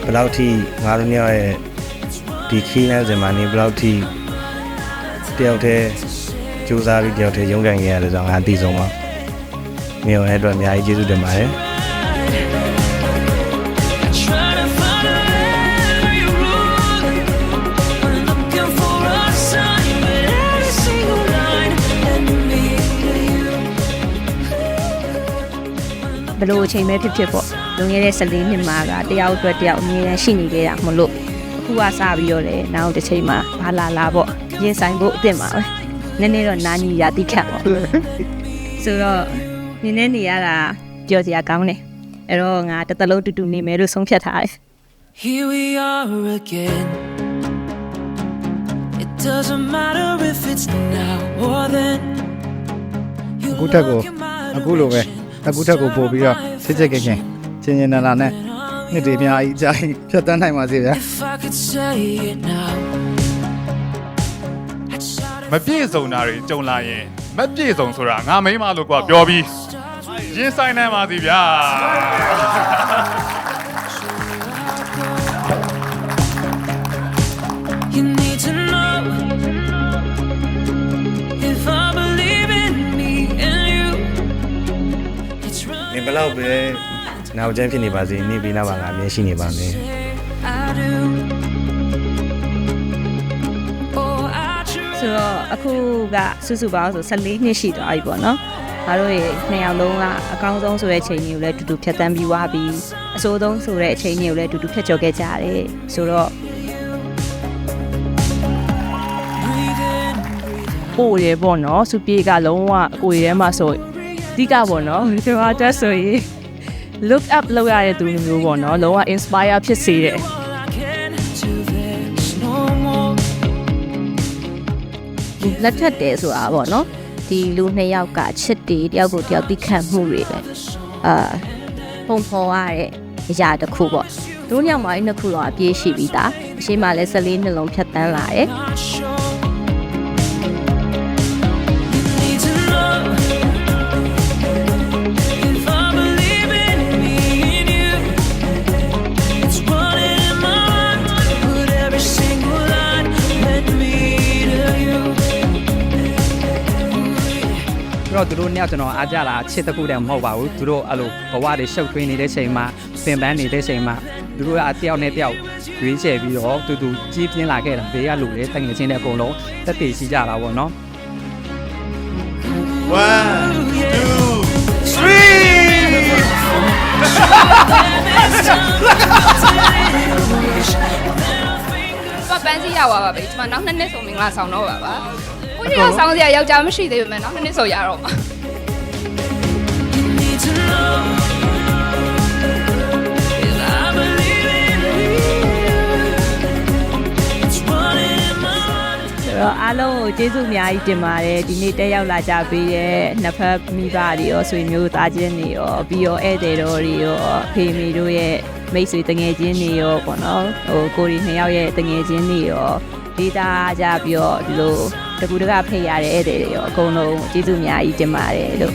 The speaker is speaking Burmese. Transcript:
ဘယ်လောက်ထိငါတို့ညရဲ့ဒီခီးနှန်းစင်မှာနေဘယ်လောက်ထိတယောက်တည်းစူးစမ်းပြီးတယောက်တည်းရုန်းကန်ခဲ့ရတယ်ဆိုတော့ငါအသိဆုံးပါမြေရဲ့အတွက်အများကြီးကျေးဇူးတင်ပါတယ်ဘလို့အချိန်ပဲဖြစ်ဖြစ်ပေါ့လွန်ခဲ့တဲ့14နှစ်မှာကတယောက်အတွက်တယောက်အမြဲတမ်းရှိနေကြတာမလို့အခုကစပြီးတော့လေနောက်တစ်ချိန်မှာဘာလာပေါ့ရင်ဆိုင်ဖို့အသင့်ပါပဲနည်းနည်းတော့နာညီရတိခတ်ပေါ့ဆိုတော့နင်းနေနေရတာပြောစရာကောင်းတယ်အဲ့တော့ငါတစ်သက်လုံးတူတူနေမယ်လို့ဆုံးဖြတ်ထားတယ် Here we are again It doesn't matter if it's now or then အခုတက်ကိုအခုလိုပဲအခုတက်ကိုပို့ပြီးတော့စစ်စစ်ခင်ချင်းချင်းနာနာနဲ့နှစ်တွေအများကြီးအကြိုင်ဖြတ်တန်းနိုင်ပါစေဗျာ If I could say it now မပြည့်စုံတာတွေကြုံလာရင်မပြည့်စုံဆိုတာငါမိမလို့ကွာပြောပြီးရင်ဆိုင်နိုင်ပါစီဗျာ You need to know If I believe in me and you It's နေ running ဘယ်လောက်ပဲနောက်ကျန်းဖြစ်နေပါစေနေပြီးနောက်ပါငါအမြဲရှိနေပါမယ် I do Oh I choose ဆိုတော့အခုကစုစုပေါင်းဆို14နှစ်ရှိသွားပြီပေါ့နော်ငါတို့ရေနှစ်ယောက်လုံးကအကောင်းဆုံးဆိုတဲ့အချိန်ကြီးကိုလည်းတူတူဖြတ်တန်းပြီးွားပြီးအဆိုးဆုံးဆိုတဲ့အချိန်ကြီးကိုလည်းတူတူဖြတ်ကျော်ခဲ့ကြရတယ်ဆိုတော့ကိုယ်ရေပေါ့နော်စူပြေကလုံးဝကိုယ်ရဲမှာဆိုအဓိကပေါ့နော်ဒီမှာတက်ဆိုရင် look up လုပ်ရတဲ့သူမျိုးပေါ့နော်လုံးဝ inspire ဖြစ်စေတယ် all I can do there's no more လက်ထက်တယ်ဆိုတာပေါ့နော်ဒီလူနှစ်ယောက်ကချစ်တယ်တယောက်ကိုတယောက်သိခံမှုတွေပဲပုံဖော်ရတဲ့အရာတစ်ခုပေါ့တို့ညောင်မကြီးနှစ်ခုတော့အပြည့်ရှိပြီးသားအရှိမလဲ14နှစ်လုံးဖြတ်တန်းလာတယ် Not sure You need to know If I believe in me and you It's running in my mind Put every single line Let me to you တော့သူတို့နှစ်ယောက်ကျွန်တော်အားကြတာချစ်တခုတည်းမဟုတ်ပါဘူးသူတို့အဲ့လိုဘဝတွေရှုပ်ထွေးနေတဲ့ချိန်မှာပင်ပန်းနေတဲ့ချိန်မှာသူတို့ကတယောက်နဲ့တယောက်ရွေးချယ်ပြီးတော့တူကြီးပြင်းလာခဲ့တာဘေးကလူတွေတငယ်ချင်းတွေအကုန်လုံးတက်တည်ရှိကြတာပေါ့နော် ပန်းစီရပါပါပဲဒီမှာနောက်2နှစ်ဆိုမင်္ဂလာဆောင်တော့ပါပါကိုကြီးကဆောင်စရာယောက်ျားမရှိသေးဘူးမယ်နောက်2နှစ်ဆိုရတော့မှာ You need to know If I believe in me It's running in my mind ဆိုတော့အားလုံးကိုကျေးဇူးအများကြီးတင်ပါတယ်ဒီနေ့တက်ရောက်လာကြပေးတဲ့နှစ်ဖက်မိဘတွေရောဆွေမျိုးသားချင်းတွေရောပြီးတော့ဧည့်သည်တော်တွေရောဖေမီတို့ရဲ့မိတ်ဆွေတငယ်ချင်းတွေရောပေါ့နော်ဟိုကိုရီနှစ်ယောက်ရဲ့တငယ်ချင်းတွေရောဒေတာကြပြီးတော့ဒီလိုတကူတကဖိတ်ရတဲ့ဧည့်သည်တွေရောအကုန်လုံးကျေးဇူးအများကြီးတင်ပါတယ်လို့